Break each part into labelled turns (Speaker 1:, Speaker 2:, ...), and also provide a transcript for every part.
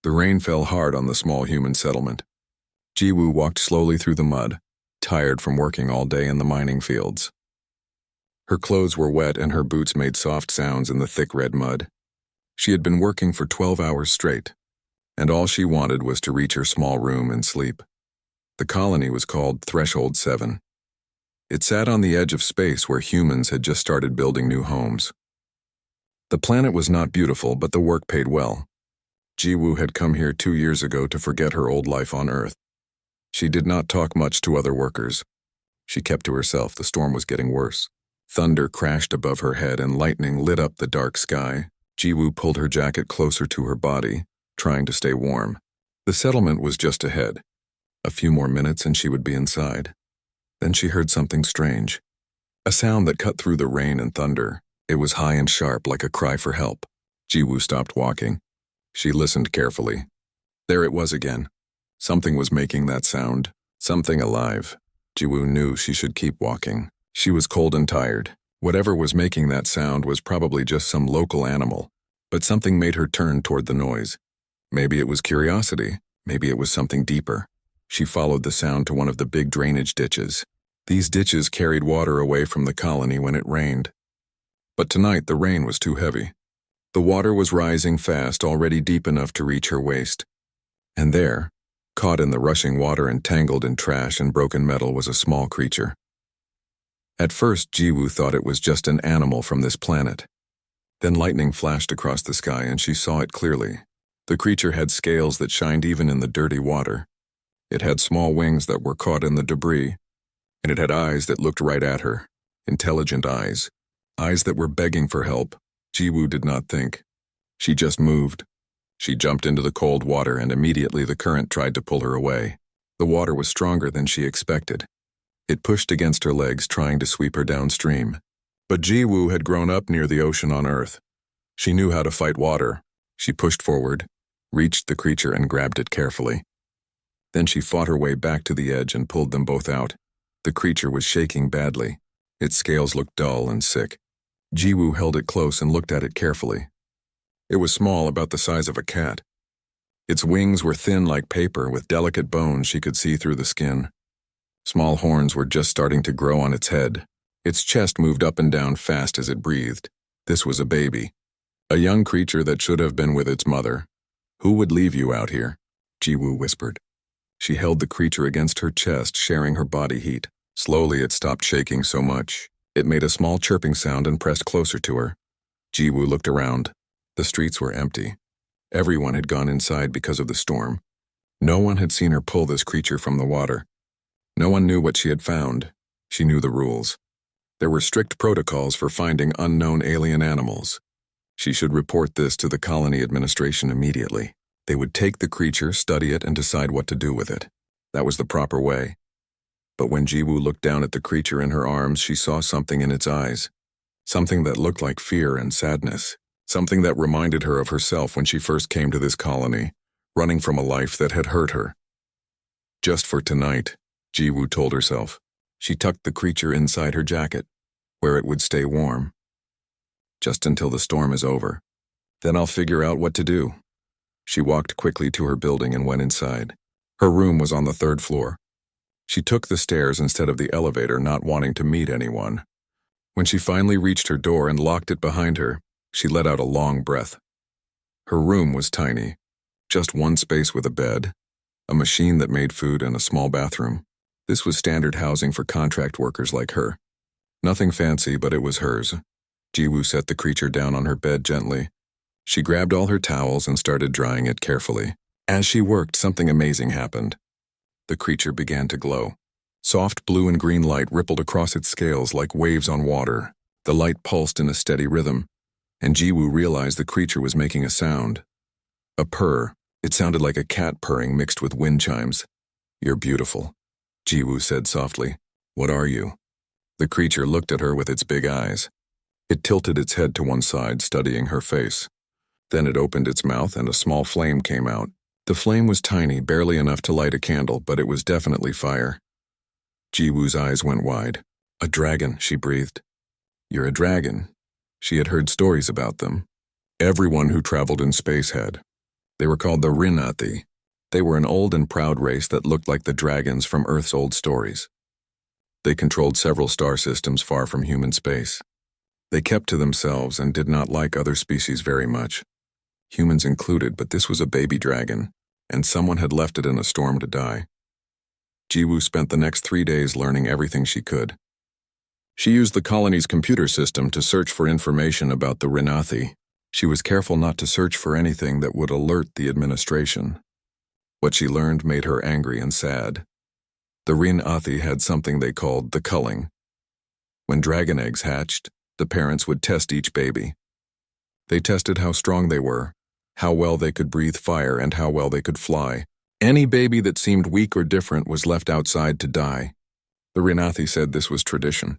Speaker 1: The rain fell hard on the small human settlement. Jiwoo walked slowly through the mud, tired from working all day in the mining fields. Her clothes were wet and her boots made soft sounds in the thick red mud. She had been working for 12 hours straight, and all she wanted was to reach her small room and sleep. The colony was called Threshold 7. It sat on the edge of space where humans had just started building new homes. The planet was not beautiful, but the work paid well. Jiwoo had come here 2 years ago to forget her old life on Earth. She did not talk much to other workers. She kept to herself. The storm was getting worse. Thunder crashed above her head and lightning lit up the dark sky. Jiwoo pulled her jacket closer to her body, trying to stay warm. The settlement was just ahead. A few more minutes and she would be inside. Then she heard something strange. A sound that cut through the rain and thunder. It was high and sharp, like a cry for help. Jiwoo stopped walking. She listened carefully. There it was again. Something was making that sound. Something alive. Jiwoo knew she should keep walking. She was cold and tired. Whatever was making that sound was probably just some local animal, but something made her turn toward the noise. Maybe it was curiosity. Maybe it was something deeper. She followed the sound to one of the big drainage ditches. These ditches carried water away from the colony when it rained. But tonight the rain was too heavy. The water was rising fast, already deep enough to reach her waist. And there, caught in the rushing water and tangled in trash and broken metal, was a small creature. At first, Jiwoo thought it was just an animal from this planet. Then lightning flashed across the sky and she saw it clearly. The creature had scales that shined even in the dirty water. It had small wings that were caught in the debris, and it had eyes that looked right at her. Intelligent eyes. Eyes that were begging for help. Jiwoo did not think. She just moved. She jumped into the cold water and immediately the current tried to pull her away. The water was stronger than she expected. It pushed against her legs, trying to sweep her downstream. But Jiwoo had grown up near the ocean on Earth. She knew how to fight water. She pushed forward, reached the creature and grabbed it carefully. Then she fought her way back to the edge and pulled them both out. The creature was shaking badly. Its scales looked dull and sick. Jiwoo held it close and looked at it carefully. It was small, about the size of a cat. Its wings were thin like paper, with delicate bones she could see through the skin. Small horns were just starting to grow on its head. Its chest moved up and down fast as it breathed. This was a baby. A young creature that should have been with its mother. Who would leave you out here? Jiwoo whispered. She held the creature against her chest, sharing her body heat. Slowly it stopped shaking so much. It made a small chirping sound and pressed closer to her. Jiwoo looked around. The streets were empty. Everyone had gone inside because of the storm. No one had seen her pull this creature from the water. No one knew what she had found. She knew the rules. There were strict protocols for finding unknown alien animals. She should report this to the colony administration immediately. They would take the creature, study it, and decide what to do with it. That was the proper way. But when Jiwoo looked down at the creature in her arms, she saw something in its eyes. Something that looked like fear and sadness. Something that reminded her of herself when she first came to this colony, running from a life that had hurt her. Just for tonight, Jiwoo told herself. She tucked the creature inside her jacket, where it would stay warm. Just until the storm is over. Then I'll figure out what to do. She walked quickly to her building and went inside. Her room was on the 3rd floor. She took the stairs instead of the elevator, not wanting to meet anyone. When she finally reached her door and locked it behind her, she let out a long breath. Her room was tiny. Just one space with a bed, a machine that made food, and a small bathroom. This was standard housing for contract workers like her. Nothing fancy, but it was hers. Jiwoo set the creature down on her bed gently. She grabbed all her towels and started drying it carefully. As she worked, something amazing happened. The creature began to glow. Soft blue and green light rippled across its scales like waves on water. The light pulsed in a steady rhythm, and Jiwoo realized the creature was making a sound. A purr. It sounded like a cat purring mixed with wind chimes. "You're beautiful," Jiwoo said softly. "What are you?" The creature looked at her with its big eyes. It tilted its head to one side, studying her face. Then it opened its mouth and a small flame came out. The flame was tiny, barely enough to light a candle, but it was definitely fire. Jiwoo's eyes went wide. "A dragon," she breathed. "You're a dragon." She had heard stories about them. Everyone who traveled in space had. They were called the Rinathi. They were an old and proud race that looked like the dragons from Earth's old stories. They controlled several star systems far from human space. They kept to themselves and did not like other species very much, humans included, but this was a baby dragon, and someone had left it in a storm to die. Jiwoo spent the next 3 days learning everything she could. She used the colony's computer system to search for information about the Rinathi. She was careful not to search for anything that would alert the administration. What she learned made her angry and sad. The Rinathi had something they called the culling. When dragon eggs hatched, the parents would test each baby. They tested how strong they were, how well they could breathe fire, and how well they could fly. Any baby that seemed weak or different was left outside to die. The Rinathi said this was tradition.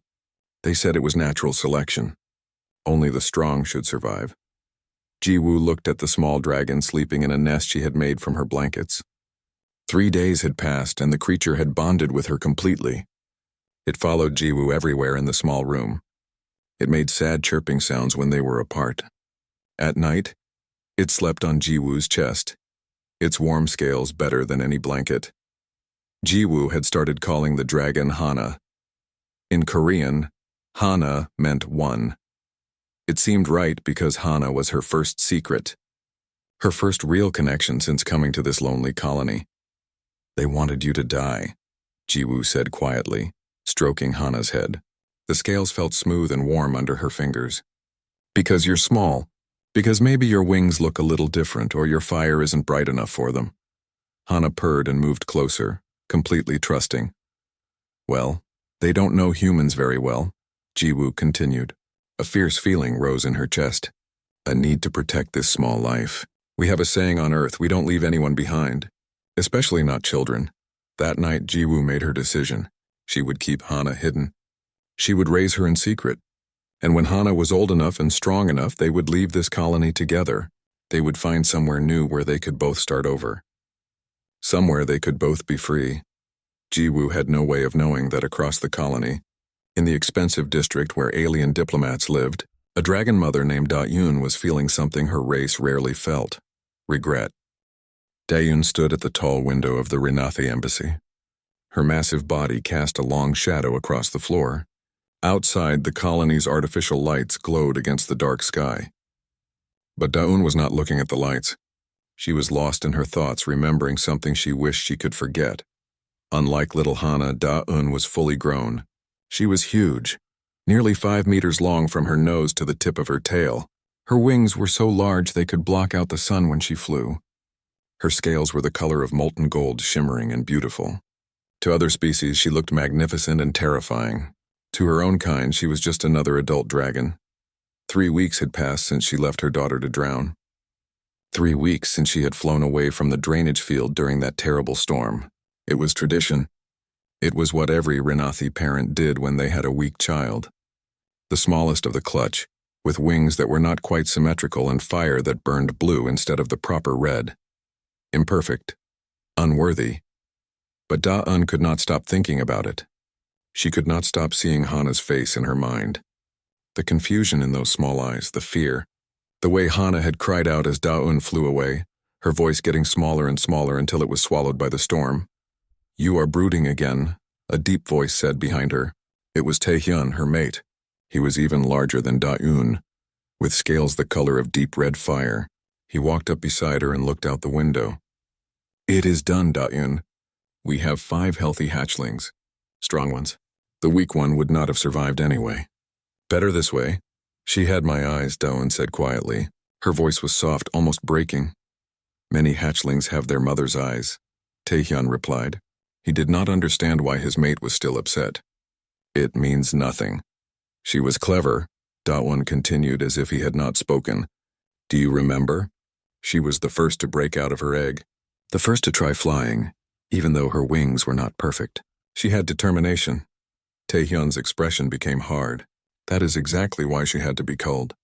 Speaker 1: They said it was natural selection. Only the strong should survive. Jiwoo looked at the small dragon sleeping in a nest she had made from her blankets. 3 days had passed, and the creature had bonded with her completely. It followed Jiwoo everywhere in the small room. It made sad chirping sounds when they were apart. At night, it slept on Jiwoo's chest, its warm scales better than any blanket. Jiwoo had started calling the dragon Hana. In Korean, Hana meant one. It seemed right because Hana was her first secret, her first real connection since coming to this lonely colony. They wanted you to die, Jiwoo said quietly, stroking Hana's head. The scales felt smooth and warm under her fingers. Because you're small. Because maybe your wings look a little different or your fire isn't bright enough for them. Hana purred and moved closer, completely trusting. Well, they don't know humans very well, Jiwoo continued. A fierce feeling rose in her chest. A need to protect this small life. We have a saying on Earth, we don't leave anyone behind, especially not children. That night, Jiwoo made her decision. She would keep Hana hidden. She would raise her in secret. And when Hana was old enough and strong enough, they would leave this colony together. They would find somewhere new where they could both start over. Somewhere they could both be free. Jiwoo had no way of knowing that across the colony, in the expensive district where alien diplomats lived, a dragon mother named Da-yoon was feeling something her race rarely felt: regret. Da-yoon stood at the tall window of the Rinathi embassy. Her massive body cast a long shadow across the floor. Outside, the colony's artificial lights glowed against the dark sky. But Da-yoon was not looking at the lights. She was lost in her thoughts, remembering something she wished she could forget. Unlike little Hana, Da-yoon was fully grown. She was huge, nearly 5 meters long from her nose to the tip of her tail. Her wings were so large they could block out the sun when she flew. Her scales were the color of molten gold, shimmering and beautiful. To other species, she looked magnificent and terrifying. To her own kind, she was just another adult dragon. 3 weeks had passed since she left her daughter to drown. 3 weeks since she had flown away from the drainage field during that terrible storm. It was tradition. It was what every Rinathi parent did when they had a weak child. The smallest of the clutch, with wings that were not quite symmetrical and fire that burned blue instead of the proper red. Imperfect. Unworthy. But Da-yoon could not stop thinking about it. She could not stop seeing Hana's face in her mind. The confusion in those small eyes, the fear, the way Hana had cried out as Da-yoon flew away, her voice getting smaller and smaller until it was swallowed by the storm. "You are brooding again," a deep voice said behind her. It was Taehyun, her mate. He was even larger than Da-yoon, with scales the color of deep red fire. He walked up beside her and looked out the window. "It is done, Da-yoon. We have 5 healthy hatchlings. Strong ones. The weak one would not have survived anyway. Better this way." "She had my eyes," Da-yoon said quietly. Her voice was soft, almost breaking. "Many hatchlings have their mother's eyes," Taehyun replied. He did not understand why his mate was still upset. "It means nothing." "She was clever," Da-yoon continued as if he had not spoken. "Do you remember? She was the first to break out of her egg, the first to try flying, even though her wings were not perfect. She had determination." Taehyun's expression became hard. "That is exactly why she had to be culled.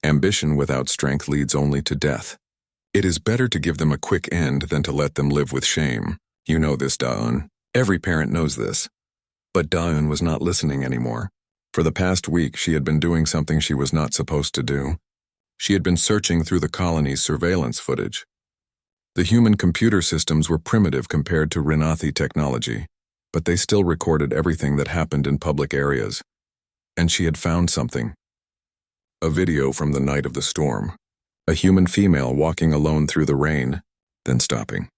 Speaker 1: Ambition without strength leads only to death. It is better to give them a quick end than to let them live with shame. You know this, Da-yoon. Every parent knows this." But Da-yoon was not listening anymore. For the past week, she had been doing something she was not supposed to do. She had been searching through the colony's surveillance footage. The human computer systems were primitive compared to Renathi technology, but they still recorded everything that happened in public areas. And she had found something. A video from the night of the storm. A human female walking alone through the rain, then stopping.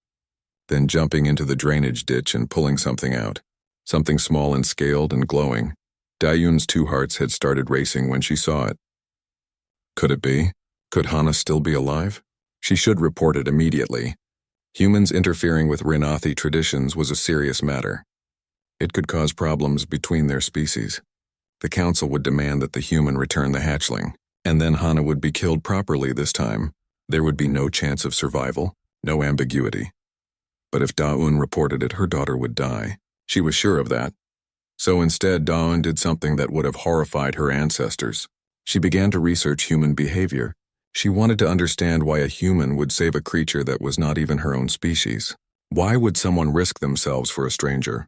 Speaker 1: Then jumping into the drainage ditch and pulling something out. Something small and scaled and glowing. Dayun's two hearts had started racing when she saw it. Could it be? Could Hana still be alive? She should report it immediately. Humans interfering with Renathi traditions was a serious matter. It could cause problems between their species. The council would demand that the human return the hatchling, and then Hana would be killed properly this time. There would be no chance of survival, no ambiguity. But if Daun reported it, her daughter would die. She was sure of that. So instead, Daun did something that would have horrified her ancestors. She began to research human behavior. She wanted to understand why a human would save a creature that was not even her own species. Why would someone risk themselves for a stranger?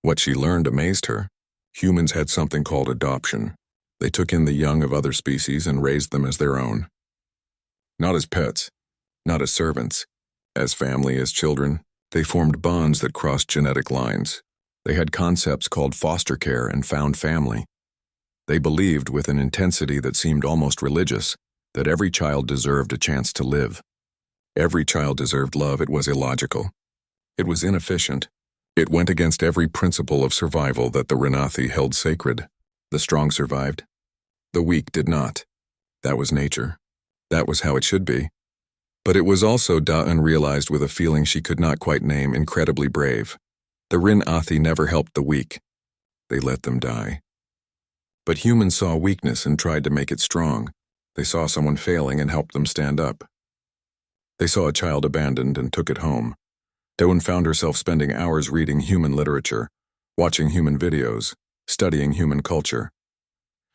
Speaker 1: What she learned amazed her. Humans had something called adoption. They took in the young of other species and raised them as their own. Not as pets, not as servants, as family, as children. They formed bonds that crossed genetic lines. They had concepts called foster care and found family. They believed, with an intensity that seemed almost religious, that every child deserved a chance to live. Every child deserved love. It was illogical. It was inefficient. It went against every principle of survival that the Renathi held sacred. The strong survived. The weak did not. That was nature. That was how it should be. But it was also, Daun realized with a feeling she could not quite name, incredibly brave. The Renathi never helped the weak. They let them die. But humans saw weakness and tried to make it strong. They saw someone failing and helped them stand up. They saw a child abandoned and took it home. Daun found herself spending hours reading human literature, watching human videos, studying human culture.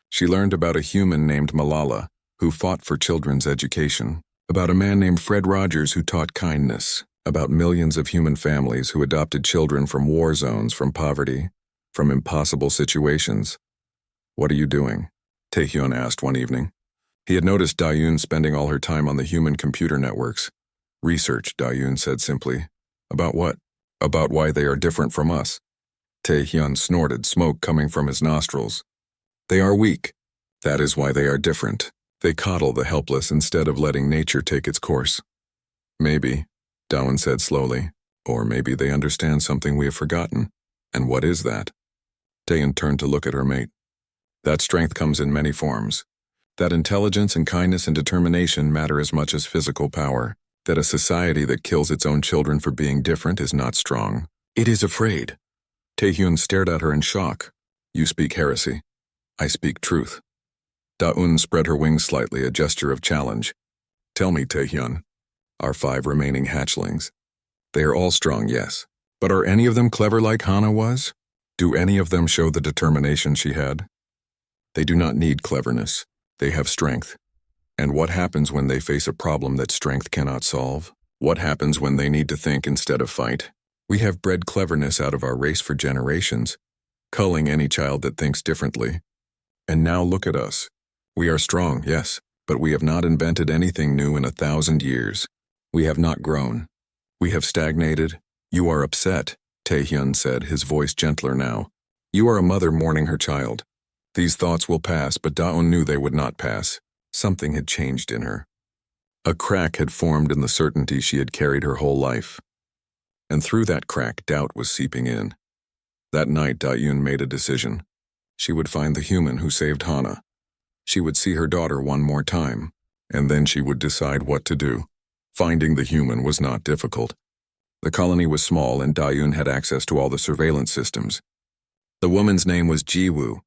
Speaker 1: She learned about a human named Malala, who fought for children's education, about a man named Fred Rogers who taught kindness, about millions of human families who adopted children from war zones, from poverty, from impossible situations. "What are you doing?" Taehyun asked one evening. He had noticed Dayun spending all her time on the human computer networks. "Research," Dayun said simply. "About what?" "About why they are different from us." Taehyun snorted, smoke coming from his nostrils. "They are weak. That is why they are different. They coddle the helpless instead of letting nature take its course." "Maybe," Dawn said slowly, "or maybe they understand something we have forgotten. And what is that?" Taehyun turned to look at her mate. "That strength comes in many forms. That intelligence and kindness and determination matter as much as physical power. That a society that kills its own children for being different is not strong. It is afraid." Taehyun stared at her in shock. "You speak heresy. I speak truth." Daun spread her wings slightly, a gesture of challenge. "Tell me, Taehyun, our 5 remaining hatchlings. They are all strong, yes. But are any of them clever like Hana was? Do any of them show the determination she had? They do not need cleverness. They have strength. And what happens when they face a problem that strength cannot solve? What happens when they need to think instead of fight? We have bred cleverness out of our race for generations, culling any child that thinks differently. And now look at us. We are strong, yes, but we have not invented anything new in 1,000 years. We have not grown. We have stagnated. You are upset," Taehyun said, his voice gentler now. "You are a mother mourning her child. These thoughts will pass, but Daon knew they would not pass. Something had changed in her. A crack had formed in the certainty she had carried her whole life. And through that crack, doubt was seeping in. That night, Dayun made a decision. She would find the human who saved Hana. She would see her daughter one more time, and then she would decide what to do. Finding the human was not difficult. The colony was small, and Dayun had access to all the surveillance systems. The woman's name was Jiwoo.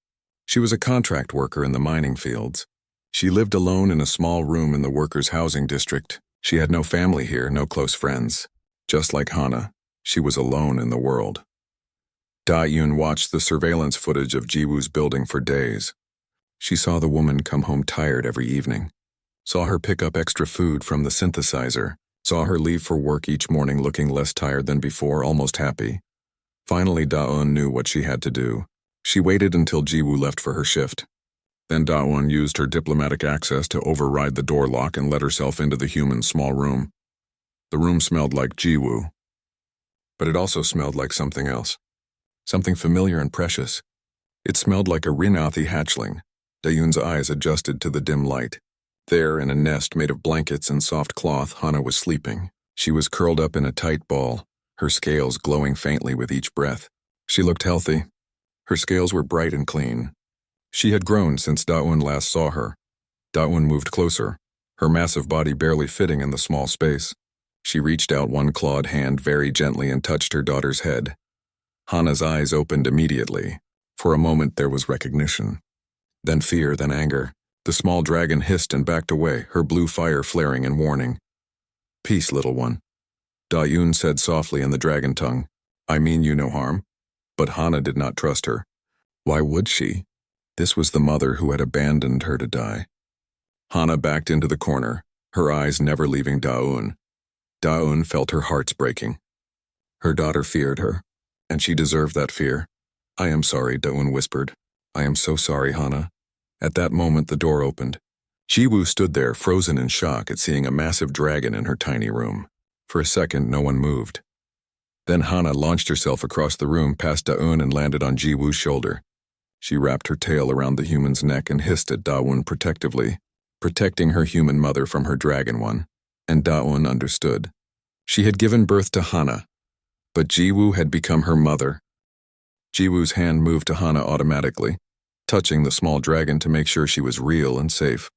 Speaker 1: She was a contract worker in the mining fields. She lived alone in a small room in the workers' housing district. She had no family here, no close friends. Just like Hana, she was alone in the world. Dayun watched the surveillance footage of Jiwoo's building for days. She saw the woman come home tired every evening, saw her pick up extra food from the synthesizer, saw her leave for work each morning looking less tired than before, almost happy. Finally, Daon knew what she had to do. She waited until Jiwoo left for her shift. Then Daon used her diplomatic access to override the door lock and let herself into the human's small room. The room smelled like Jiwoo, but it also smelled like something else. Something familiar and precious. It smelled like a Rinathi hatchling. Dayun's eyes adjusted to the dim light. There, in a nest made of blankets and soft cloth, Hana was sleeping. She was curled up in a tight ball, her scales glowing faintly with each breath. She looked healthy. Her scales were bright and clean. She had grown since Daun last saw her. Daun moved closer, her massive body barely fitting in the small space. She reached out one clawed hand very gently and touched her daughter's head. Hana's eyes opened immediately. For a moment there was recognition. Then fear, then anger. The small dragon hissed and backed away, her blue fire flaring in warning. "Peace, little one," Dayun said softly in the dragon tongue. "I mean you no harm." But Hana did not trust her. Why would she? This was the mother who had abandoned her to die. Hana backed into the corner, her eyes never leaving Daun. Daun felt her heart's breaking. Her daughter feared her, and she deserved that fear. "I am sorry," Daun whispered. "I am so sorry, Hana." At that moment the door opened. Jiwoo stood there, frozen in shock at seeing a massive dragon in her tiny room. For a second no one moved. Then Hana launched herself across the room past Daun and landed on Jiwoo's shoulder. She wrapped her tail around the human's neck and hissed at Daun protectively, protecting her human mother from her dragon one. And Daun understood. She had given birth to Hana, but Jiwoo had become her mother. Jiwoo's hand moved to Hana automatically, touching the small dragon to make sure she was real and safe.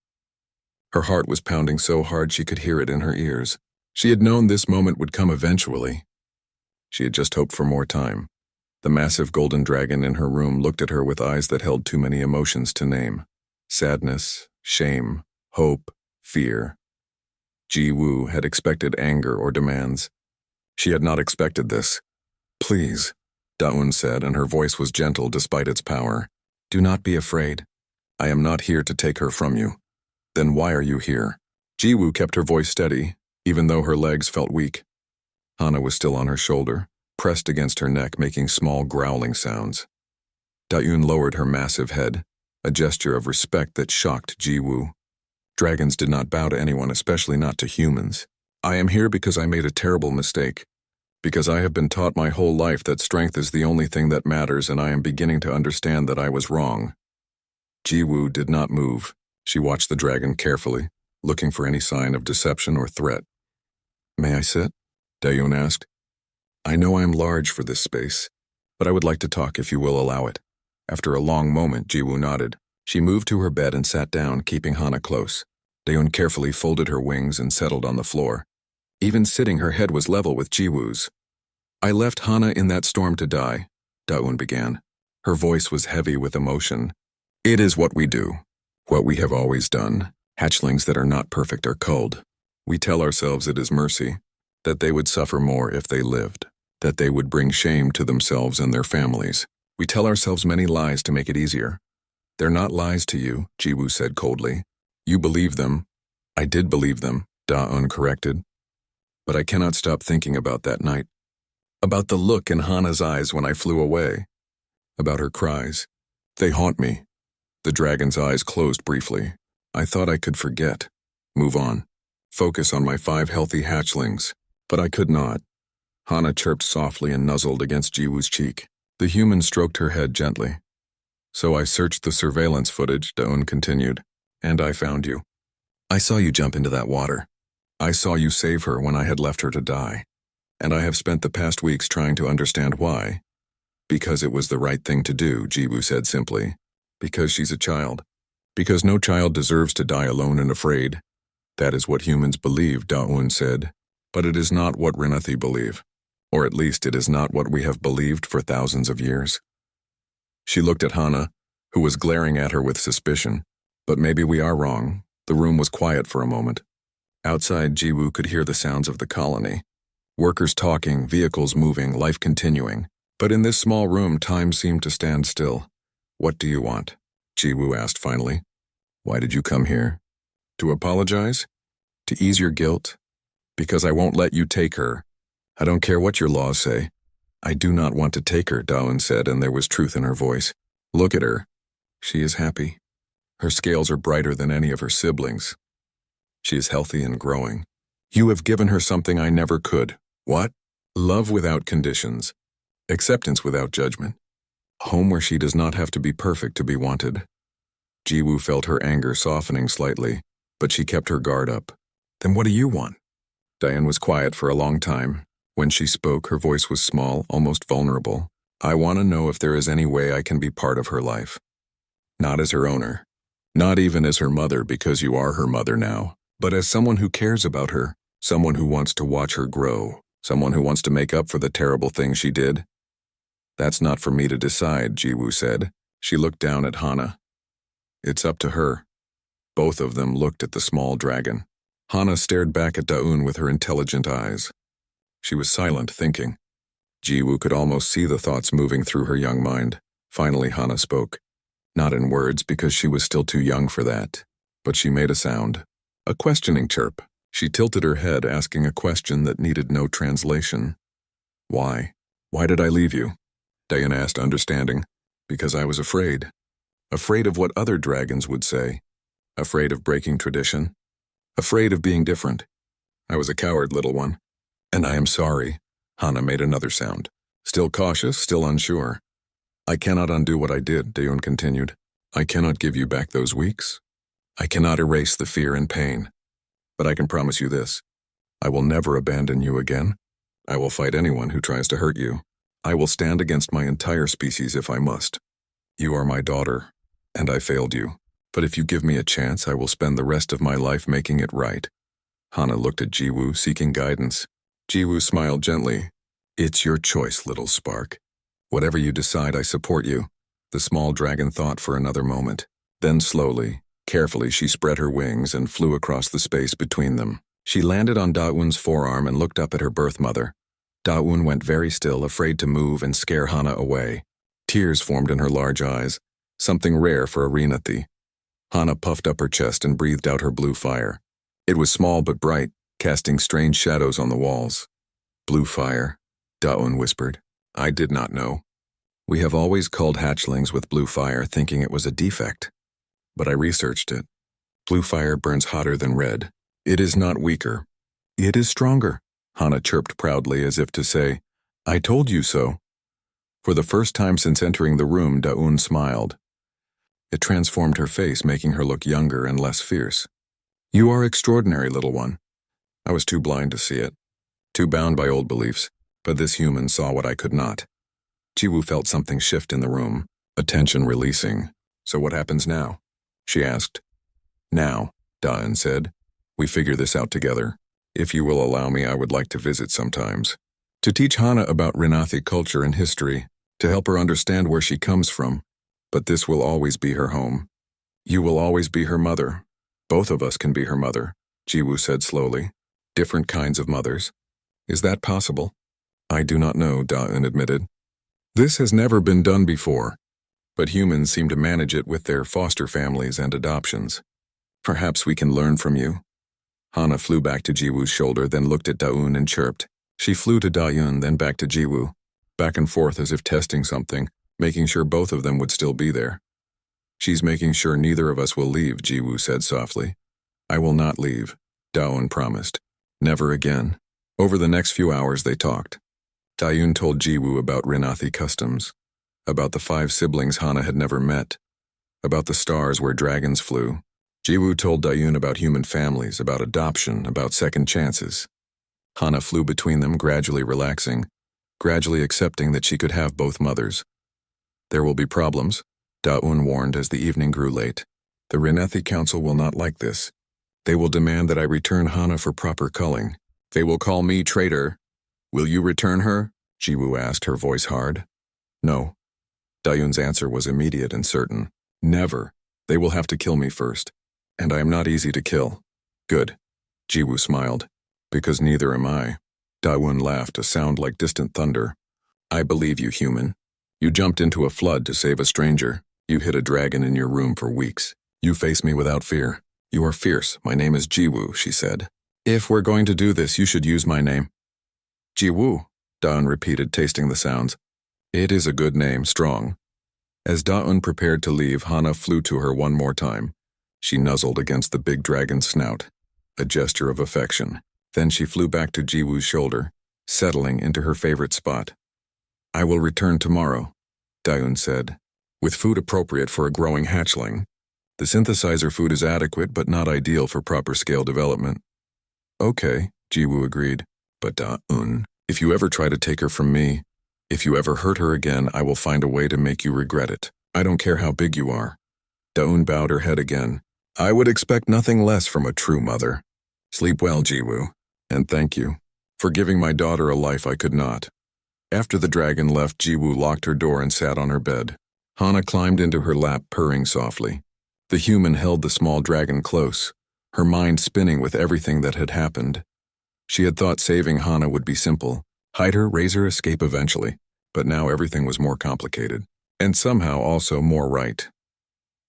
Speaker 1: Her heart was pounding so hard she could hear it in her ears. She had known this moment would come eventually. She had just hoped for more time. The massive golden dragon in her room looked at her with eyes that held too many emotions to name. Sadness, shame, hope, fear. Jiwoo had expected anger or demands. She had not expected this. "Please," Daun said, and her voice was gentle despite its power. "Do not be afraid. I am not here to take her from you." "Then why are you here?" Jiwoo kept her voice steady, even though her legs felt weak. Hana was still on her shoulder, pressed against her neck, making small growling sounds. Daun lowered her massive head, a gesture of respect that shocked Jiwoo. Dragons did not bow to anyone, especially not to humans. "I am here because I made a terrible mistake. Because I have been taught my whole life that strength is the only thing that matters, and I am beginning to understand that I was wrong." Jiwoo did not move. She watched the dragon carefully, looking for any sign of deception or threat. "May I sit?" Daun asked. "I know I am large for this space, but I would like to talk if you will allow it." After a long moment, Jiwoo nodded. She moved to her bed and sat down, keeping Hana close. Daun carefully folded her wings and settled on the floor. Even sitting, her head was level with Jiwoo's. "I left Hana in that storm to die," Daun began. Her voice was heavy with emotion. "It is what we do, what we have always done. Hatchlings that are not perfect are culled. We tell ourselves it is mercy, that they would suffer more if they lived, that they would bring shame to themselves and their families. We tell ourselves many lies to make it easier." "They're not lies to you," Jiwoo said coldly. "You believe them." "I did believe them," Daun corrected. "But I cannot stop thinking about that night. About the look in Hana's eyes when I flew away. About her cries. They haunt me." The dragon's eyes closed briefly. "I thought I could forget. Move on. Focus on my 5 healthy hatchlings. But I could not." Hana chirped softly and nuzzled against Jiwoo's cheek. The human stroked her head gently. "So I searched the surveillance footage," Daun continued, "and I found you. I saw you jump into that water. I saw you save her when I had left her to die. And I have spent the past weeks trying to understand why." "Because it was the right thing to do," Jiwoo said simply. "Because she's a child. Because no child deserves to die alone and afraid." "That is what humans believe," Daun said. "But it is not what Rinathi believe. Or at least it is not what we have believed for thousands of years." She looked at Hana, who was glaring at her with suspicion. "But maybe we are wrong." The room was quiet for a moment. Outside, Jiwoo could hear the sounds of the colony. Workers talking, vehicles moving, life continuing. But in this small room, time seemed to stand still. "What do you want?" Jiwoo asked finally. "Why did you come here? To apologize? To ease your guilt? Because I won't let you take her. I don't care what your laws say." "I do not want to take her," Daun said, and there was truth in her voice. "Look at her. She is happy. Her scales are brighter than any of her siblings. She is healthy and growing. You have given her something I never could. What? Love without conditions. Acceptance without judgment. A home where she does not have to be perfect to be wanted. Jiwoo felt her anger softening slightly, but she kept her guard up. Then what do you want? Diane was quiet for a long time. When she spoke, her voice was small, almost vulnerable. I want to know if there is any way I can be part of her life. Not as her owner. Not even as her mother, because you are her mother now, but as someone who cares about her, someone who wants to watch her grow, someone who wants to make up for the terrible things she did. That's not for me to decide, Jiwoo said. She looked down at Hana. It's up to her. Both of them looked at the small dragon. Hana stared back at Daun with her intelligent eyes. She was silent, thinking. Jiwoo could almost see the thoughts moving through her young mind. Finally, Hana spoke. Not in words, because she was still too young for that. But she made a sound. A questioning chirp. She tilted her head, asking a question that needed no translation. Why? Why did I leave you? Dayan asked, understanding. Because I was afraid. Afraid of what other dragons would say. Afraid of breaking tradition. Afraid of being different. I was a coward, little one. And I am sorry. Hana made another sound. Still cautious, still unsure. I cannot undo what I did, Dayon continued. I cannot give you back those weeks. I cannot erase the fear and pain. But I can promise you this. I will never abandon you again. I will fight anyone who tries to hurt you. I will stand against my entire species if I must. You are my daughter, and I failed you. But if you give me a chance, I will spend the rest of my life making it right. Hana looked at Jiwoo, seeking guidance. Jiwoo smiled gently. It's your choice, little spark. Whatever you decide, I support you. The small dragon thought for another moment. Then slowly, carefully, she spread her wings and flew across the space between them. She landed on Daun's forearm and looked up at her birth mother. Daun went very still, afraid to move and scare Hana away. Tears formed in her large eyes, something rare for a Renathi. Hana puffed up her chest and breathed out her blue fire. It was small but bright, casting strange shadows on the walls. Blue fire, Daun whispered. I did not know. We have always called hatchlings with blue fire, thinking it was a defect. But I researched it. Blue fire burns hotter than red. It is not weaker. It is stronger, Hana chirped proudly as if to say, I told you so. For the first time since entering the room, Daun smiled. It transformed her face, making her look younger and less fierce. You are extraordinary, little one. I was too blind to see it, too bound by old beliefs, but this human saw what I could not. Jiwoo felt something shift in the room, attention releasing. So what happens now? She asked. Now, Daun said. We figure this out together. If you will allow me, I would like to visit sometimes. To teach Hana about Renathi culture and history, to help her understand where she comes from. But this will always be her home. You will always be her mother. Both of us can be her mother, Jiwoo said slowly. Different kinds of mothers. Is that possible? I do not know, Daun admitted. This has never been done before, but humans seem to manage it with their foster families and adoptions. Perhaps we can learn from you. Hana flew back to Jiwoo's shoulder, then looked at Daun and chirped. She flew to Daun, then back to Jiwoo, back and forth as if testing something, making sure both of them would still be there. She's making sure neither of us will leave, Jiwoo said softly. I will not leave, Daun promised. Never again. Over the next few hours they talked. Daun told Jiwoo about Renathi customs, about the 5 siblings Hana had never met, about the stars where dragons flew. Jiwoo told Daun about human families, about adoption, about second chances. Hana flew between them, gradually relaxing, gradually accepting that she could have both mothers. There will be problems, Daun warned as the evening grew late. The Renathi Council will not like this. They will demand that I return Hana for proper culling. They will call me traitor. Will you return her? Jiwoo asked, her voice hard. No. Daun's answer was immediate and certain. Never. They will have to kill me first. And I am not easy to kill. Good. Jiwoo smiled. Because neither am I. Daun laughed, a sound like distant thunder. I believe you, human. You jumped into a flood to save a stranger. You hid a dragon in your room for weeks. You face me without fear. You are fierce. My name is Jiwoo, she said. If we're going to do this, you should use my name. Jiwoo, Daun repeated, tasting the sounds. It is a good name, strong. As Daun prepared to leave, Hana flew to her one more time. She nuzzled against the big dragon's snout, a gesture of affection. Then she flew back to Jiwoo's shoulder, settling into her favorite spot. "I will return tomorrow," Daeun said. "With food appropriate for a growing hatchling. The synthesizer food is adequate but not ideal for proper scale development." "Okay," Jiwoo agreed. "But Daeun, if you ever try to take her from me, if you ever hurt her again, I will find a way to make you regret it. I don't care how big you are." Daeun bowed her head again. "I would expect nothing less from a true mother. Sleep well, Jiwoo, and thank you for giving my daughter a life I could not." After the dragon left, Jiwoo locked her door and sat on her bed. Hana climbed into her lap, purring softly. The human held the small dragon close, her mind spinning with everything that had happened. She had thought saving Hana would be simple, hide her, raise her, escape eventually, but now everything was more complicated, and somehow also more right.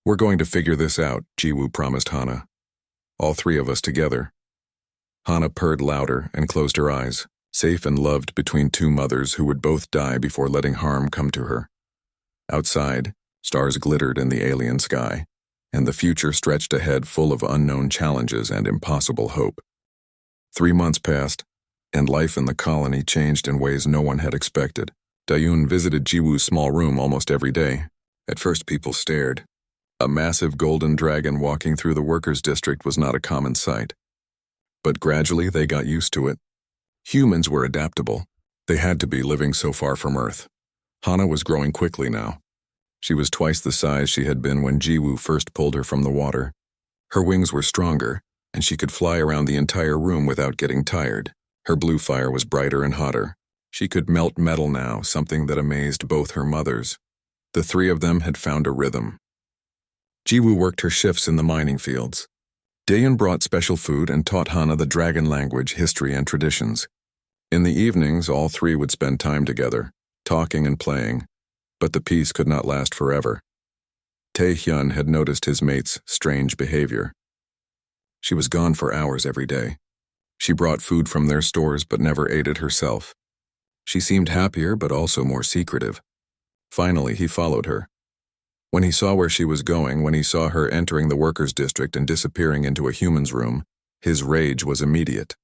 Speaker 1: "We're going to figure this out," Jiwoo promised Hana. "All three of us together." Hana purred louder and closed her eyes, safe and loved between two mothers who would both die before letting harm come to her. Outside, stars glittered in the alien sky, and the future stretched ahead full of unknown challenges and impossible hope. 3 months passed, and life in the colony changed in ways no one had expected. Daeun visited Jiwoo's small room almost every day. At first people stared. A massive golden dragon walking through the workers' district was not a common sight. But gradually they got used to it. Humans were adaptable. They had to be, living so far from Earth. Hana was growing quickly now. She was twice the size she had been when Jiwoo first pulled her from the water. Her wings were stronger, and she could fly around the entire room without getting tired. Her blue fire was brighter and hotter. She could melt metal now, something that amazed both her mothers. The three of them had found a rhythm. Jiwoo worked her shifts in the mining fields. Daeun brought special food and taught Hana the dragon language, history, and traditions. In the evenings, all three would spend time together, talking and playing, but the peace could not last forever. Taehyun had noticed his mate's strange behavior. She was gone for hours every day. She brought food from their stores but never ate it herself. She seemed happier but also more secretive. Finally, he followed her. When he saw where she was going, when he saw her entering the workers' district and disappearing into a human's room, his rage was immediate.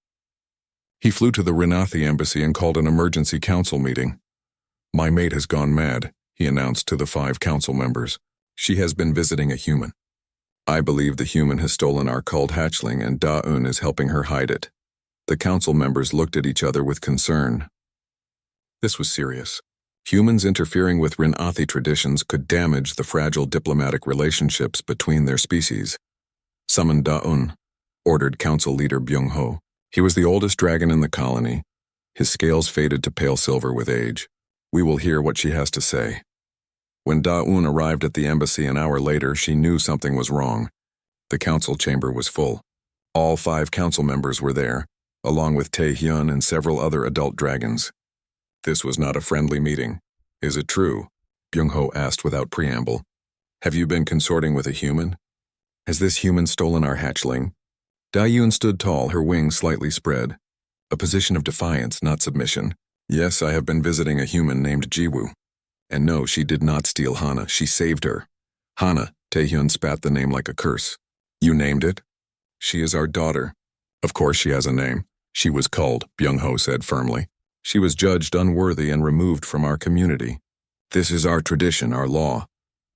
Speaker 1: He flew to the Renathi embassy and called an emergency council meeting. "My mate has gone mad," he announced to the 5 council members. "She has been visiting a human. I believe the human has stolen our culled hatchling and Daeun is helping her hide it." The council members looked at each other with concern. This was serious. Humans interfering with Renathi traditions could damage the fragile diplomatic relationships between their species. "Summon Daeun," ordered council leader Byung-ho. He was the oldest dragon in the colony. His scales faded to pale silver with age. "We will hear what she has to say." When Daeun arrived at the embassy an hour later, she knew something was wrong. The council chamber was full. All 5 council members were there, along with Taehyun and several other adult dragons. This was not a friendly meeting. "Is it true?" Byung-ho asked without preamble. "Have you been consorting with a human? Has this human stolen our hatchling?" Daeun stood tall, her wings slightly spread. A position of defiance, not submission. "Yes, I have been visiting a human named Jiwoo. And no, she did not steal Hana, she saved her." "Hana," Taehyun spat the name like a curse. "You named it?" "She is our daughter." "Of course she has a name. She was culled," Byung-ho said firmly. "She was judged unworthy and removed from our community. This is our tradition, our law."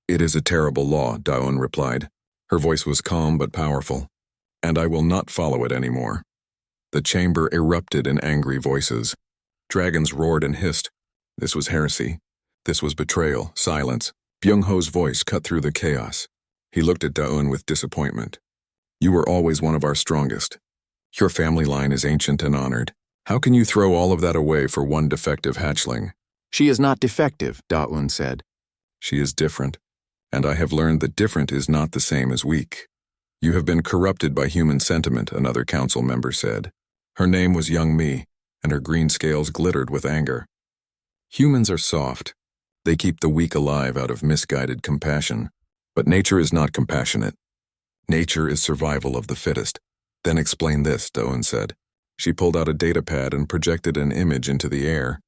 Speaker 1: "It is a terrible law," Daeun replied. Her voice was calm but powerful. "And I will not follow it anymore." The chamber erupted in angry voices. Dragons roared and hissed. This was heresy. This was betrayal, silence. Byung-ho's voice cut through the chaos. He looked at Daeun with disappointment. "You were always one of our strongest. Your family line is ancient and honored. How can you throw all of that away for one defective hatchling?"
Speaker 2: "She is not defective," Daeun said.
Speaker 1: "She is different, and I have learned that different is not the same as weak." "You have been corrupted by human sentiment," another council member said. Her name was Young Mi, and her green scales glittered with anger. "Humans are soft. They keep the weak alive out of misguided compassion. But nature is not compassionate. Nature is survival of the fittest." "Then explain this," Daeun said. She pulled out a data pad and projected an image into the air.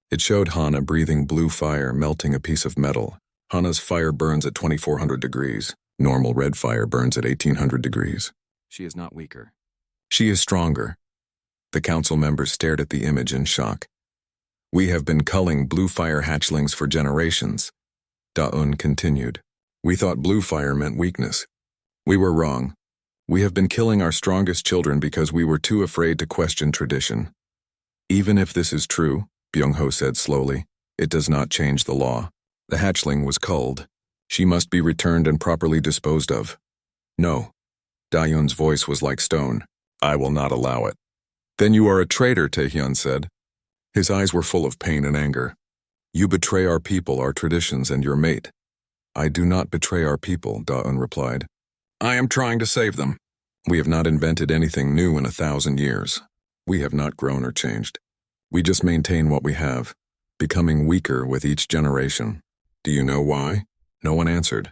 Speaker 1: It showed Hana breathing blue fire, melting a piece of metal. Hana's fire burns at 2400 degrees. Normal red fire burns at 1800 degrees.
Speaker 2: "She is not weaker."
Speaker 1: "She is stronger. The council members stared at the image in shock. We have been culling blue fire hatchlings for generations, Da-un continued. We thought blue fire meant weakness. We were wrong. We have been killing our strongest children because we were too afraid to question tradition. Even if this is true, Byung-ho said slowly, it does not change the law. The hatchling was culled. She must be returned and properly disposed of. No. Da-yun's voice was like stone. I will not allow it. Then you are a traitor, Taehyun said. His eyes were full of pain and anger. You betray our people, our traditions, and your mate. I do not betray our people, Da-un replied. I am trying to save them. We have not invented anything new in 1,000 years. We have not grown or changed. We just maintain what we have, becoming weaker with each generation. Do you know why? No one answered.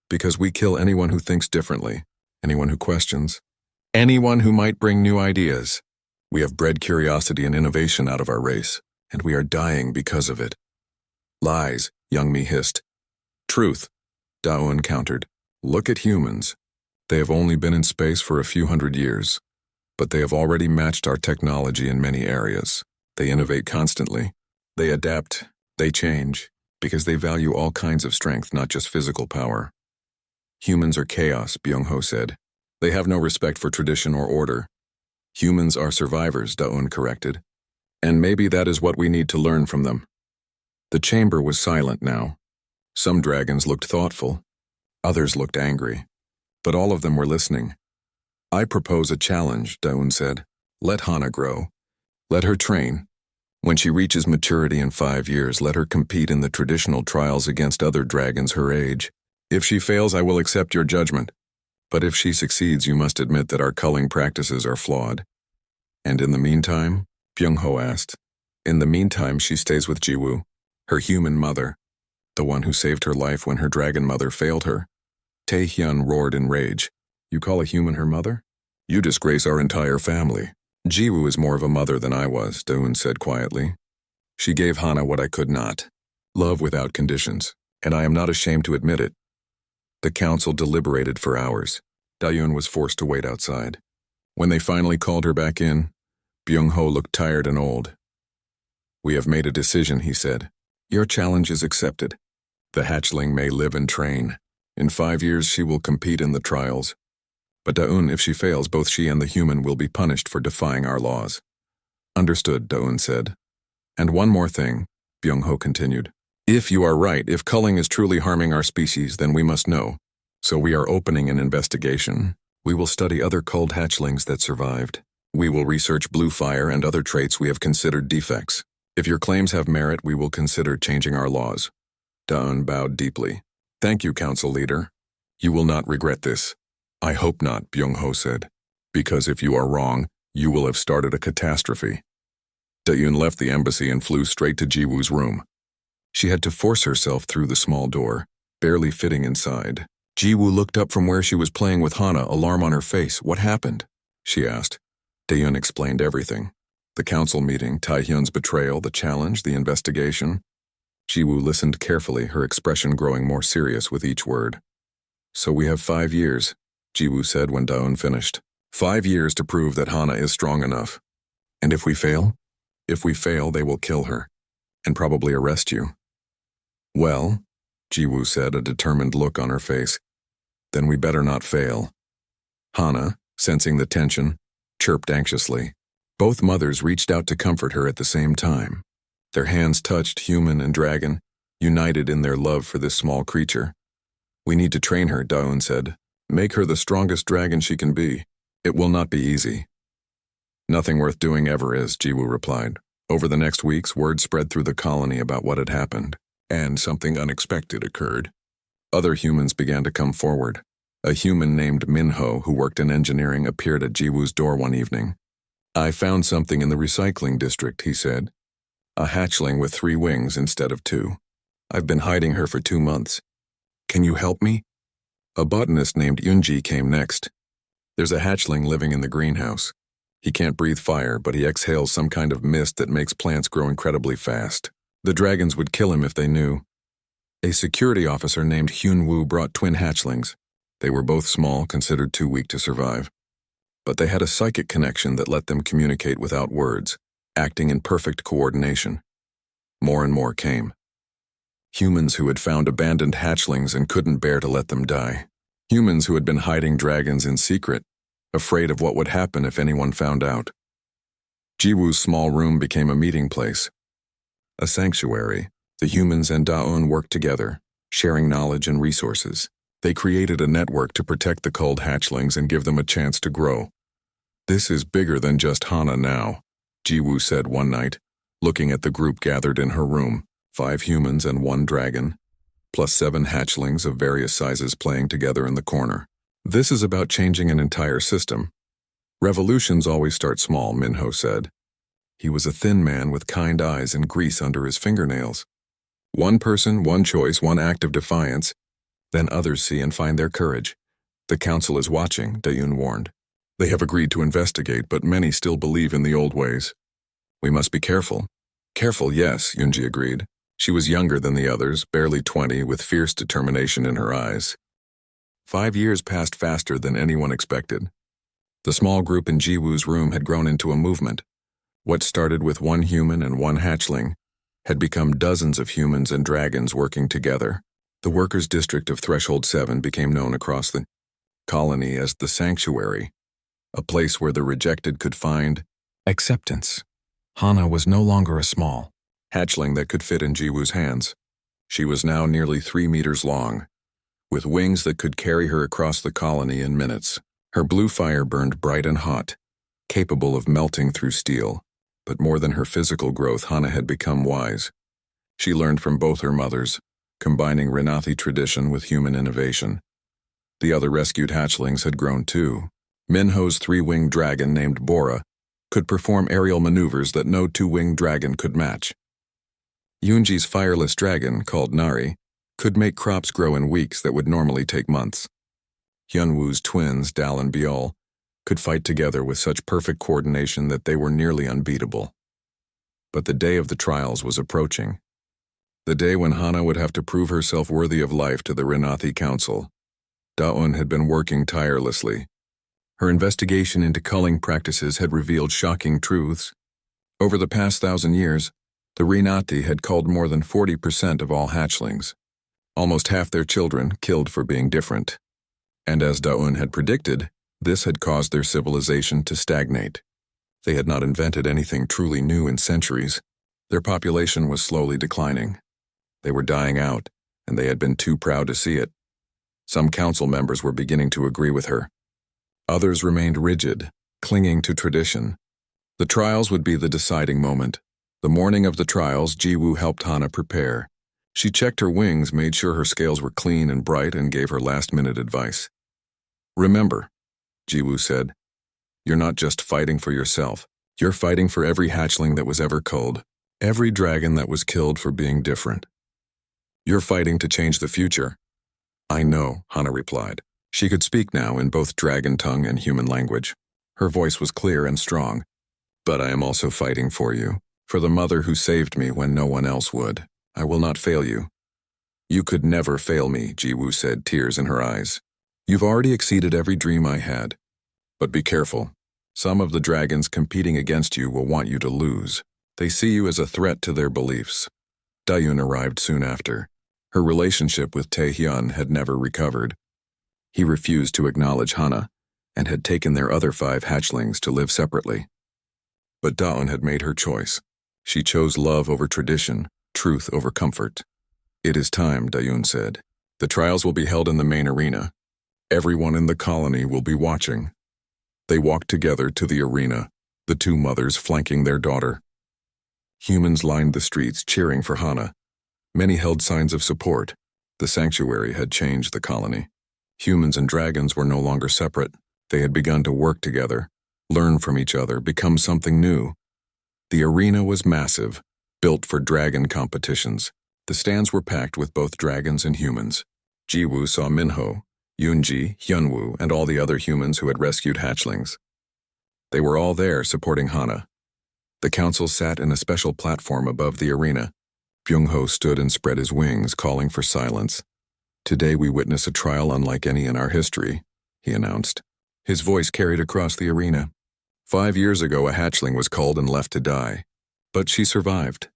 Speaker 1: Because we kill anyone who thinks differently, anyone who questions, anyone who might bring new ideas. We have bred curiosity and innovation out of our race, and we are dying because of it. Lies, Young-mi hissed. Truth, Da-un countered. Look at humans. They have only been in space for a few hundred years, but they have already matched our technology in many areas. They innovate constantly. They adapt. They change, because they value all kinds of strength, not just physical power. Humans are chaos, Byung-ho said. They have no respect for tradition or order. Humans are survivors, Da-un corrected. And maybe that is what we need to learn from them. The chamber was silent now. Some dragons looked thoughtful. Others looked angry. But all of them were listening. I propose a challenge, Da-un said. Let Hana grow. Let her train. When she reaches maturity in 5 years, let her compete in the traditional trials against other dragons her age. If she fails, I will accept your judgment. But if she succeeds, you must admit that our culling practices are flawed. And in the meantime, Byung-ho asked. In the meantime, she stays with Jiwoo, her human mother, the one who saved her life when her dragon mother failed her. Taehyun roared in rage. You call a human her mother? You disgrace our entire family. Jiwoo is more of a mother than I was, Da-un said quietly. She gave Hana what I could not. Love without conditions, and I am not ashamed to admit it. The council deliberated for hours. Da-yun was forced to wait outside. When they finally called her back in, Byung-ho looked tired and old. We have made a decision, he said. Your challenge is accepted. The hatchling may live and train. In 5 years she will compete in the trials. But Da-un, if she fails, both she and the human will be punished for defying our laws. Understood, Da-un said. And one more thing, Byung-ho continued. If you are right, if culling is truly harming our species, then we must know. So we are opening an investigation. We will study other culled hatchlings that survived. We will research blue fire and other traits we have considered defects. If your claims have merit, we will consider changing our laws. Da-un bowed deeply. Thank you, council leader. You will not regret this. I hope not, Byung-ho said. Because if you are wrong, you will have started a catastrophe. Da-yun left the embassy and flew straight to Jiwoo's room. She had to force herself through the small door, barely fitting inside. Jiwoo looked up from where she was playing with Hana, alarm on her face. What happened? She asked. Da-yun explained everything. The council meeting, Taehyun's betrayal, the challenge, the investigation. Jiwoo listened carefully, her expression growing more serious with each word. So we have 5 years, Jiwoo said when Da-un finished. 5 years to prove that Hana is strong enough. And if we fail? If we fail, they will kill her, and probably arrest you. Well, Jiwoo said, a determined look on her face. Then we better not fail. Hana, sensing the tension, chirped anxiously. Both mothers reached out to comfort her at the same time. Their hands touched, human and dragon, united in their love for this small creature. We need to train her, Da-un said. Make her the strongest dragon she can be. It will not be easy. Nothing worth doing ever is, Jiwoo replied. Over the next weeks, word spread through the colony about what had happened, and something unexpected occurred. Other humans began to come forward. A human named Minho, who worked in engineering, appeared at Jiwoo's door one evening. I found something in the recycling district, he said. A hatchling with 3 wings instead of 2. I've been hiding her for 2 months. Can you help me? A botanist named Yunji came next. There's a hatchling living in the greenhouse. He can't breathe fire, but he exhales some kind of mist that makes plants grow incredibly fast. The dragons would kill him if they knew. A security officer named Hyun-woo brought twin hatchlings. They were both small, considered too weak to survive. but they had a psychic connection that let them communicate without words, acting in perfect coordination. More and more came. Humans who had found abandoned hatchlings and couldn't bear to let them die. Humans who had been hiding dragons in secret, afraid of what would happen if anyone found out. Jiwoo's small room became a meeting place. A sanctuary. The humans and Daun worked together, sharing knowledge and resources. They created a network to protect the culled hatchlings and give them a chance to grow. "This is bigger than just Hana now," Jiwoo said one night, looking at the group gathered in her room, 5 humans and 1 dragon, plus 7 hatchlings of various sizes playing together in the corner. "This is about changing an entire system. Revolutions always start small," Minho said. He was a thin man with kind eyes and grease under his fingernails. "One person, one choice, one act of defiance. Then others see and find their courage. The council is watching," Daun warned. "They have agreed to investigate, but many still believe in the old ways. We must be careful." "Careful, yes," Yunji agreed. She was younger than the others, barely 20, with fierce determination in her eyes. 5 years passed faster than anyone expected. The small group in Jiwoo's room had grown into a movement. What started with 1 human and 1 hatchling had become dozens of humans and dragons working together. The workers' district of Threshold 7 became known across the colony as the Sanctuary, a place where the rejected could find acceptance. Hana was no longer a small hatchling that could fit in Jiwoo's hands. She was now nearly 3 meters long, with wings that could carry her across the colony in minutes. Her blue fire burned bright and hot, capable of melting through steel. But more than her physical growth, Hana had become wise. She learned from both her mothers, combining Renathi tradition with human innovation. The other rescued hatchlings had grown too. Minho's 3-winged dragon named Bora could perform aerial maneuvers that no 2-winged dragon could match. Yunji's fireless dragon, called Nari, could make crops grow in weeks that would normally take months. Hyunwoo's twins, Dal and Biol, could fight together with such perfect coordination that they were nearly unbeatable. But the day of the trials was approaching. The day when Hana would have to prove herself worthy of life to the Renathi Council. Daun had been working tirelessly. Her investigation into culling practices had revealed shocking truths. Over the past 1,000 years, the Renathi had culled more than 40% of all hatchlings, almost half their children killed for being different. And as Daun had predicted, this had caused their civilization to stagnate. They had not invented anything truly new in centuries. Their population was slowly declining. They were dying out, and they had been too proud to see it. Some council members were beginning to agree with her. Others remained rigid, clinging to tradition. The trials would be the deciding moment. The morning of the trials, Jiwoo helped Hana prepare. She checked her wings, made sure her scales were clean and bright, and gave her last-minute advice. "Remember," Jiwoo said, "you're not just fighting for yourself. You're fighting for every hatchling that was ever culled, every dragon that was killed for being different. You're fighting to change the future." "I know," Hana replied. She could speak now in both dragon tongue and human language. Her voice was clear and strong. "But I am also fighting for you, for the mother who saved me when no one else would. I will not fail you." "You could never fail me," Jiwoo said, tears in her eyes. "You've already exceeded every dream I had. But be careful. Some of the dragons competing against you will want you to lose. They see you as a threat to their beliefs." Daun arrived soon after. Her relationship with Taehyun had never recovered. He refused to acknowledge Hana, and had taken their other 5 hatchlings to live separately. But Daun had made her choice. She chose love over tradition, truth over comfort. "It is time," Daun said. "The trials will be held in the main arena. Everyone in the colony will be watching." They walked together to the arena, the 2 mothers flanking their daughter. Humans lined the streets cheering for Hana. Many held signs of support. The sanctuary had changed the colony. Humans and dragons were no longer separate. They had begun to work together, learn from each other, become something new. The arena was massive, built for dragon competitions. The stands were packed with both dragons and humans. Jiwoo saw Minho, Yunji, Hyunwoo, and all the other humans who had rescued hatchlings. They were all there supporting Hana. The council sat in a special platform above the arena. Byung-ho stood and spread his wings, calling for silence. "Today we witness a trial unlike any in our history," he announced. His voice carried across the arena. 5 years ago, a hatchling was culled and left to die. But she survived,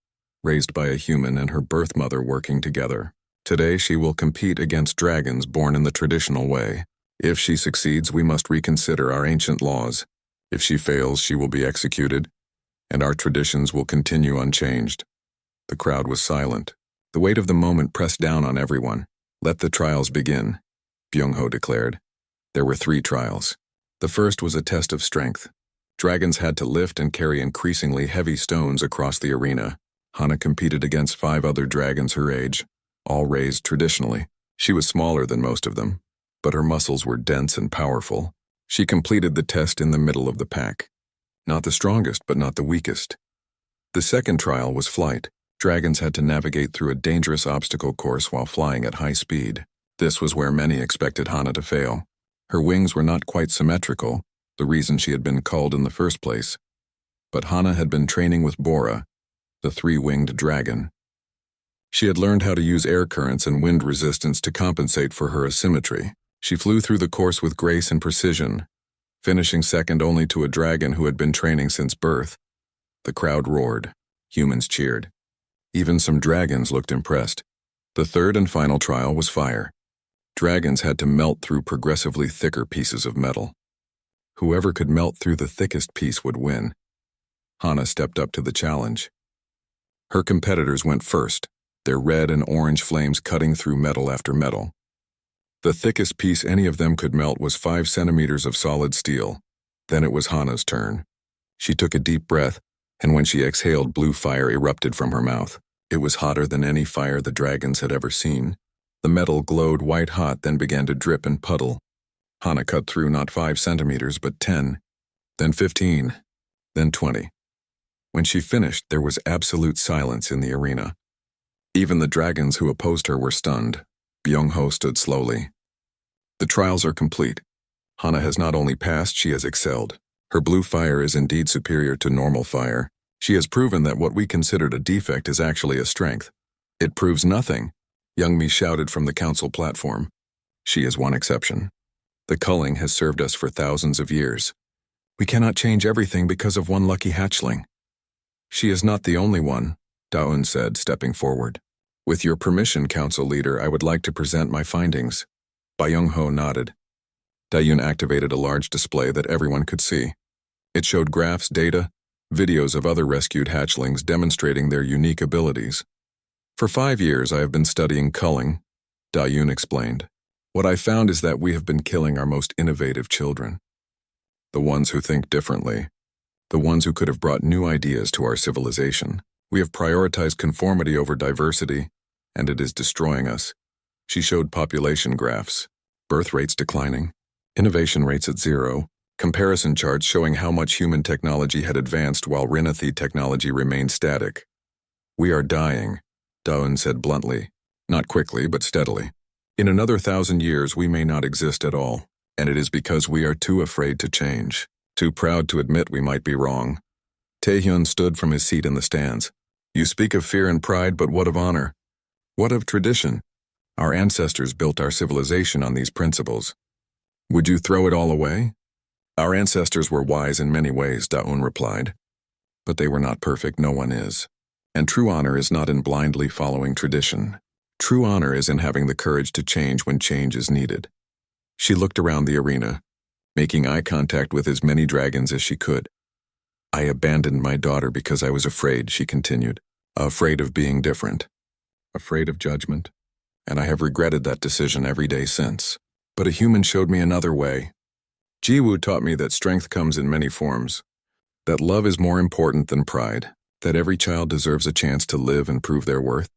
Speaker 1: raised by a human and her birth mother working together. Today, she will compete against dragons born in the traditional way. If she succeeds, we must reconsider our ancient laws. If she fails, she will be executed, and our traditions will continue unchanged. The crowd was silent. The weight of the moment pressed down on everyone. Let the trials begin, Byung-ho declared. There were 3 trials. The first was a test of strength. Dragons had to lift and carry increasingly heavy stones across the arena. Hana competed against 5 other dragons her age, all raised traditionally. She was smaller than most of them, but her muscles were dense and powerful. She completed the test in the middle of the pack. Not the strongest, but not the weakest. The second trial was flight. Dragons had to navigate through a dangerous obstacle course while flying at high speed. This was where many expected Hana to fail. Her wings were not quite symmetrical, the reason she had been culled in the first place. But Hana had been training with Bora, the 3-winged dragon. She had learned how to use air currents and wind resistance to compensate for her asymmetry. She flew through the course with grace and precision, finishing second only to a dragon who had been training since birth. The crowd roared. Humans cheered. Even some dragons looked impressed. The third and final trial was fire. Dragons had to melt through progressively thicker pieces of metal. Whoever could melt through the thickest piece would win. Hana stepped up to the challenge. Her competitors went first, their red and orange flames cutting through metal after metal. The thickest piece any of them could melt was 5 centimeters of solid steel. Then it was Hana's turn. She took a deep breath, and when she exhaled, blue fire erupted from her mouth. It was hotter than any fire the dragons had ever seen. The metal glowed white-hot, then began to drip and puddle. Hana cut through not 5 centimeters, but 10, then 15, then 20. When she finished, there was absolute silence in the arena. Even the dragons who opposed her were stunned. Byung-ho stood slowly. The trials are complete. Hana has not only passed, she has excelled. Her blue fire is indeed superior to normal fire. She has proven that what we considered a defect is actually a strength. It proves nothing, Young-mi shouted from the council platform. She is one exception. The culling has served us for thousands of years. We cannot change everything because of one lucky hatchling. She is not the only one, Daun said, stepping forward. With your permission, council leader, I would like to present my findings. Byung-ho nodded. Daeun activated a large display that everyone could see. It showed graphs, data, videos of other rescued hatchlings demonstrating their unique abilities. For 5 years I have been studying culling, Daeun explained. What I found is that we have been killing our most innovative children. The ones who think differently. The ones who could have brought new ideas to our civilization. We have prioritized conformity over diversity, and it is destroying us. She showed population graphs, birth rates declining, innovation rates at 0, comparison charts showing how much human technology had advanced while Rinathi technology remained static. We are dying, Daun said bluntly, not quickly but steadily. In another 1,000 years we may not exist at all, and it is because we are too afraid to change, too proud to admit we might be wrong. Taehyun stood from his seat in the stands. You speak of fear and pride, but what of honor? What of tradition? Our ancestors built our civilization on these principles. Would you throw it all away? Our ancestors were wise in many ways, Daun replied. But they were not perfect, no one is. And true honor is not in blindly following tradition. True honor is in having the courage to change when change is needed. She looked around the arena, making eye contact with as many dragons as she could. I abandoned my daughter because I was afraid, she continued. Afraid of being different. Afraid of judgment. And I have regretted that decision every day since. But a human showed me another way. Jiwoo taught me that strength comes in many forms. That love is more important than pride. That every child deserves a chance to live and prove their worth.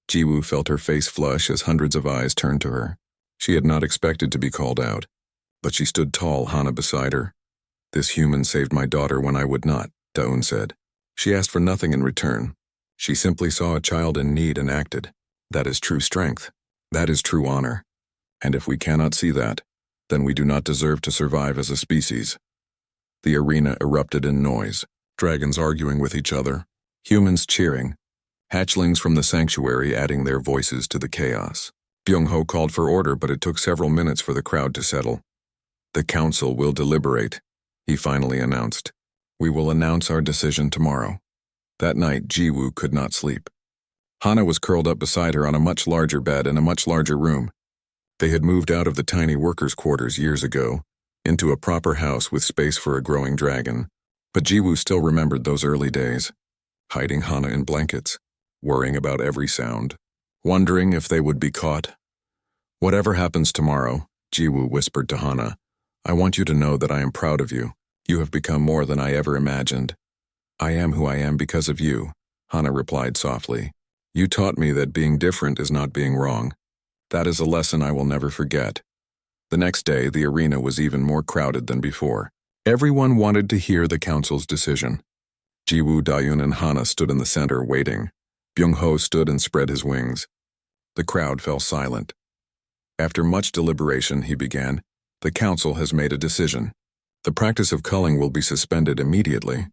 Speaker 1: Jiwoo felt her face flush as hundreds of eyes turned to her. She had not expected to be called out. But she stood tall, Hana beside her. This human saved my daughter when I would not, Daun said. She asked for nothing in return. She simply saw a child in need and acted. That is true strength. That is true honor. And if we cannot see that, then we do not deserve to survive as a species. The arena erupted in noise, dragons arguing with each other, humans cheering, hatchlings from the sanctuary adding their voices to the chaos. Byung-ho called for order, but it took several minutes for the crowd to settle. The council will deliberate, he finally announced. We will announce our decision tomorrow. That night, Jiwoo could not sleep. Hana was curled up beside her on a much larger bed in a much larger room. They had moved out of the tiny workers' quarters years ago, into a proper house with space for a growing dragon. But Jiwoo still remembered those early days, hiding Hana in blankets, worrying about every sound, wondering if they would be caught. Whatever happens tomorrow, Jiwoo whispered to Hana, I want you to know that I am proud of you. You have become more than I ever imagined. I am who I am because of you, Hana replied softly. You taught me that being different is not being wrong. That is a lesson I will never forget. The next day, the arena was even more crowded than before. Everyone wanted to hear the council's decision. Jiwoo, Dayun, and Hana stood in the center, waiting. Byung-ho stood and spread his wings. The crowd fell silent. After much deliberation, he began, The council has made a decision. The practice of culling will be suspended immediately.